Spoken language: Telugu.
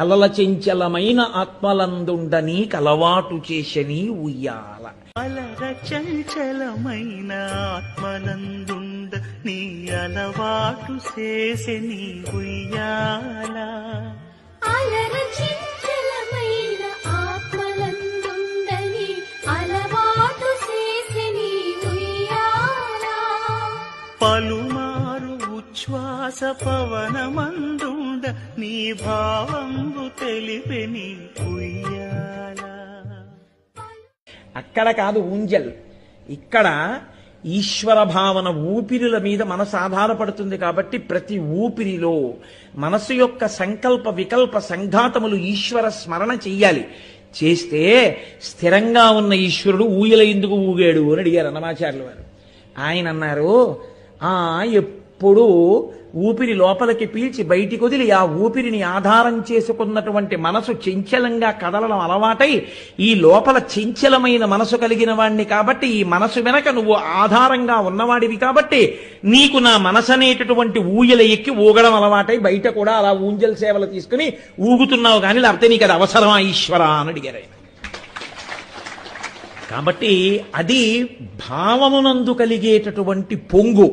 అలల చెంచలమైన ఆత్మలందుండని కలవాటు చేశని ఉయ్యాల. అలర చంచలమైన ఆత్మలందుండ నీ అలవాటు చేసని ఉయ్యాల. అలర చంచలమైన ఆత్మలందుండని అలవాటు చేసని ఉయ్యాల. పలుమారు ఉచ్ఛ్వాస పవనమందుండ నీ భావంబు తెలిపెని ఉయ్యాల. అక్కడ కాదు ఊంజల్, ఇక్కడ ఈశ్వర భావన ఊపిరిల మీద మనసు ఆధారపడుతుంది కాబట్టి ప్రతి ఊపిరిలో మనసు యొక్క సంకల్ప వికల్ప సంఘాతములు ఈశ్వర స్మరణ చెయ్యాలి. చేస్తే స్థిరంగా ఉన్న ఈశ్వరుడు ఊయల ఎందుకు ఊగాడు అని అడిగారు అన్నమాచార్యుల వారు. ఆయన అన్నారు, ఎప్పుడు ఊపిరి లోపలికి పీల్చి బయటికి వదిలి ఆ ఊపిరిని ఆధారం చేసుకున్నటువంటి మనసు చంచలంగా కదలడం అలవాటై ఈ లోపల చంచలమైన మనసు కలిగిన వాణ్ణి కాబట్టి ఈ మనసు వెనక నువ్వు ఆధారంగా ఉన్నవాడివి కాబట్టి నీకు నా మనసు అనేటటువంటి ఊయల ఎక్కి ఊగడం అలవాటై బయట కూడా అలా ఊంజల్ సేవలు తీసుకుని ఊగుతున్నావు కానీ లేకపోతే నీకు అది అవసరమా ఈశ్వరా అని అడిగారు ఆయన. కాబట్టి అది భావమునందు కలిగేటటువంటి పొంగు.